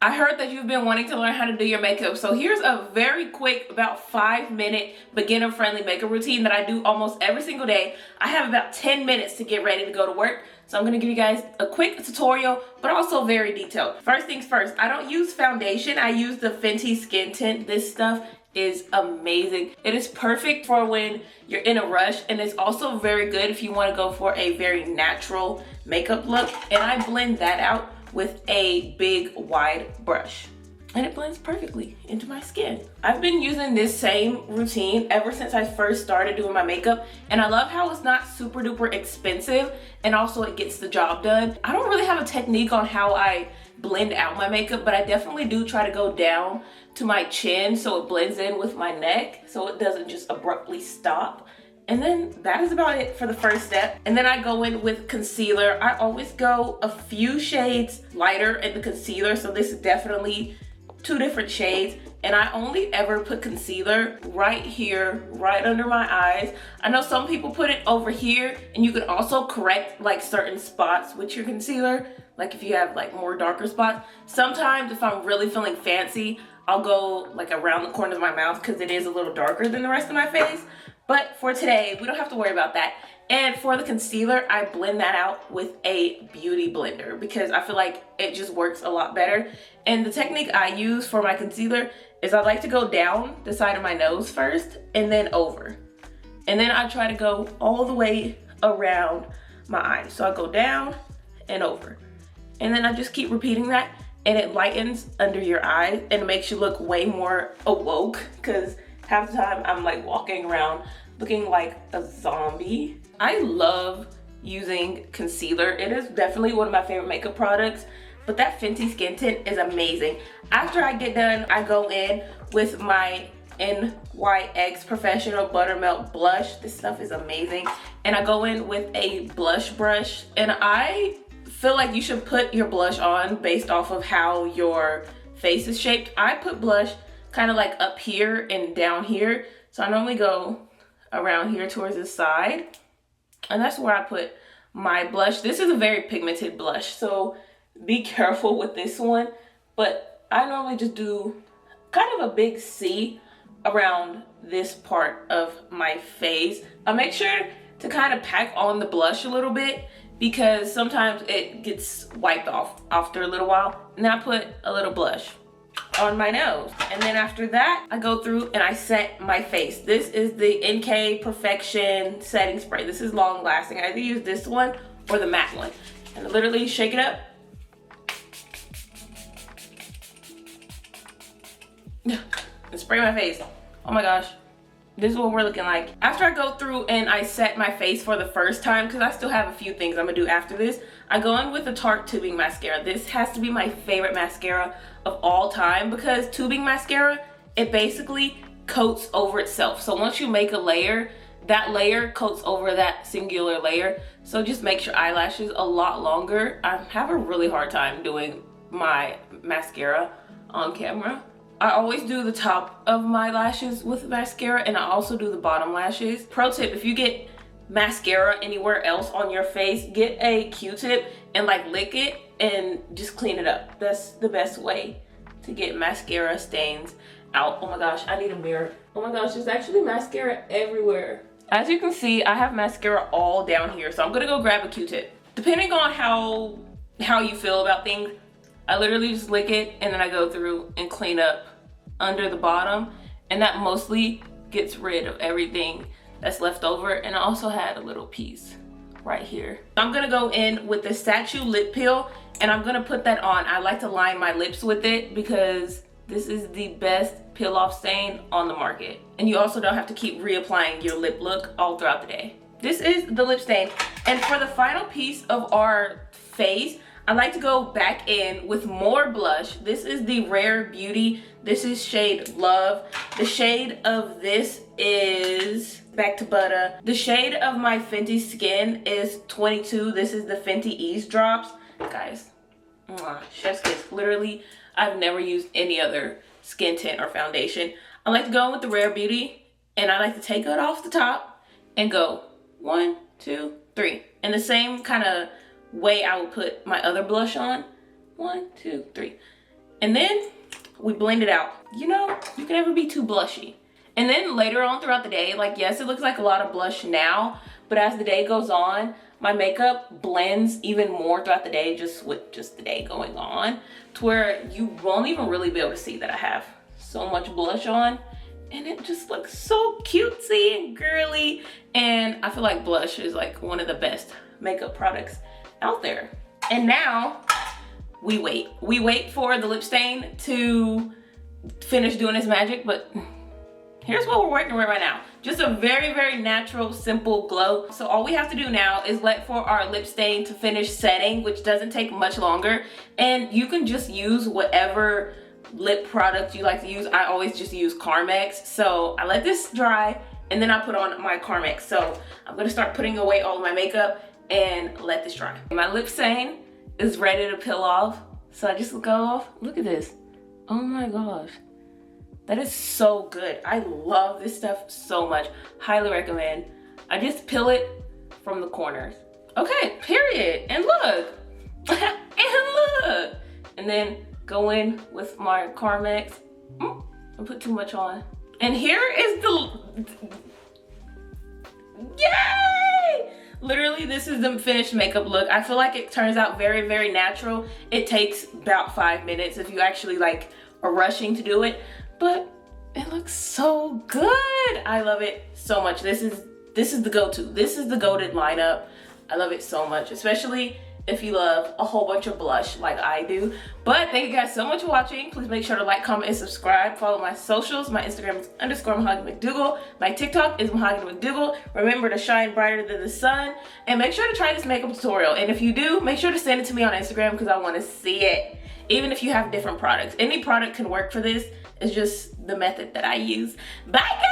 I heard that you've been wanting to learn how to do your makeup, so here's a very quick, about 5-minute beginner-friendly makeup routine that I do almost every single day. I have about 10 minutes to get ready to go to work, so I'm gonna give you guys a quick tutorial, but also very detailed. First things first, I don't use foundation, I use the Fenty Skin Tint. This stuff is amazing. It is perfect for when you're in a rush, and it's also very good if you want to go for a very natural makeup look. And I blend that out with a big wide brush, and it blends perfectly into my skin. I've been using this same routine ever since I first started doing my makeup, and I love how it's not super duper expensive, and also it gets the job done. I don't really have a technique on how I blend out my makeup, but I definitely do try to go down to my chin so it blends in with my neck, so it doesn't just abruptly stop. And then that is about it for the first step. And then I go in with concealer. I always go a few shades lighter in the concealer, so this is definitely 2 different shades. And I only ever put concealer right here, right under my eyes. I know some people put it over here, and you can also correct like certain spots with your concealer, like if you have like more darker spots. Sometimes if I'm really feeling fancy, I'll go like around the corners of my mouth because it is a little darker than the rest of my face. But for today, we don't have to worry about that. And for the concealer, I blend that out with a beauty blender because I feel like it just works a lot better. And the technique I use for my concealer is I like to go down the side of my nose first and then over. And then I try to go all the way around my eyes. So I go down and over. And then I just keep repeating that, and it lightens under your eyes and it makes you look way more awoke, because half the time I'm like walking around looking like a zombie. I love using concealer. It is definitely one of my favorite makeup products, but that Fenty Skin Tint is amazing. After I get done, I go in with my NYX Professional Buttermelt Blush. This stuff is amazing. And I go in with a blush brush, and I feel like you should put your blush on based off of how your face is shaped. I put blush kind of like up here and down here. So I normally go around here towards the side, and that's where I put my blush. This is a very pigmented blush, so be careful with this one. But I normally just do kind of a big C around this part of my face. I make sure to kind of pack on the blush a little bit because sometimes it gets wiped off after a little while. And then I put a little blush on my nose, and then after that I go through and I set my face. This is the NK Perfection setting spray. This is long lasting. I either use this one or the matte one, and I literally shake it up and spray my face. Oh my gosh, this is what we're looking like. After I go through and I set my face for the first time, because I still have a few things I'm gonna do after this, I go in with the Tarte tubing mascara. This has to be my favorite mascara of all time because tubing mascara, it basically coats over itself. So once you make a layer, that layer coats over that singular layer. So just makes your eyelashes a lot longer. I have a really hard time doing my mascara on camera. I always do the top of my lashes with mascara, and I also do the bottom lashes. Pro tip, if you get mascara anywhere else on your face, get a Q-tip and like lick it and just clean it up. That's the best way to get mascara stains out. Oh my gosh, I need a mirror. Oh my gosh, there's actually mascara everywhere. As you can see, I have mascara all down here, so I'm gonna go grab a Q-tip. Depending on how you feel about things, I literally just lick it and then I go through and clean up under the bottom, and that mostly gets rid of everything that's left over. And I also had a little piece right here. I'm gonna go in with the Statue Lip Peel, and I'm gonna put that on. I like to line my lips with it because this is the best peel off stain on the market, and you also don't have to keep reapplying your lip look all throughout the day. This is the lip stain, and for the final piece of our face, I like to go back in with more blush. This is the Rare Beauty. This is shade Love. The shade of this is Back to Butter. The shade of my Fenty Skin is 22. This is the Fenty Eavesdrops. Guys, chef's kiss. Literally, I've never used any other skin tint or foundation. I like to go in with the Rare Beauty, and I like to take it off the top and go 1, 2, 3. In the same kind of way I would put my other blush on. 1, 2, 3. And then we blend it out. You know, you can never be too blushy. And then later on throughout the day, like, yes, it looks like a lot of blush now, but as the day goes on, my makeup blends even more throughout the day, just with just the day going on, to where you won't even really be able to see that I have so much blush on. And it just looks so cutesy and girly. And I feel like blush is like one of the best makeup products out there. And now we wait. We wait for the lip stain to finish doing its magic, but here's what we're working with right now. Just a very, very natural, simple glow. So all we have to do now is let for our lip stain to finish setting, which doesn't take much longer. And you can just use whatever lip product you like to use. I always just use Carmex. So I let this dry and then I put on my Carmex. So I'm gonna start putting away all of my makeup and let this dry. My lip stain is ready to peel off. So I just go off. Look at this. Oh my gosh. That is so good. I love this stuff so much. Highly recommend. I just peel it from the corners. Okay, period. And look. And look. And then go in with my Carmex. I put too much on. And here is the... Yay! Literally, this is the finished makeup look. I feel like it turns out very, very natural. It takes about 5 minutes if you actually like are rushing to do it. But it looks so good. I love it so much. This is the go-to. This is the goated lineup. I love it so much, especially if you love a whole bunch of blush like I do. But thank you guys so much for watching. Please make sure to like, comment, and subscribe. Follow my socials. My Instagram is _MahoganyMcDougal. My TikTok is Mahogany McDougal. Remember to shine brighter than the sun. And make sure to try this makeup tutorial. And if you do, make sure to send it to me on Instagram because I want to see it. Even if you have different products. Any product can work for this. It's just the method that I use. Bye guys!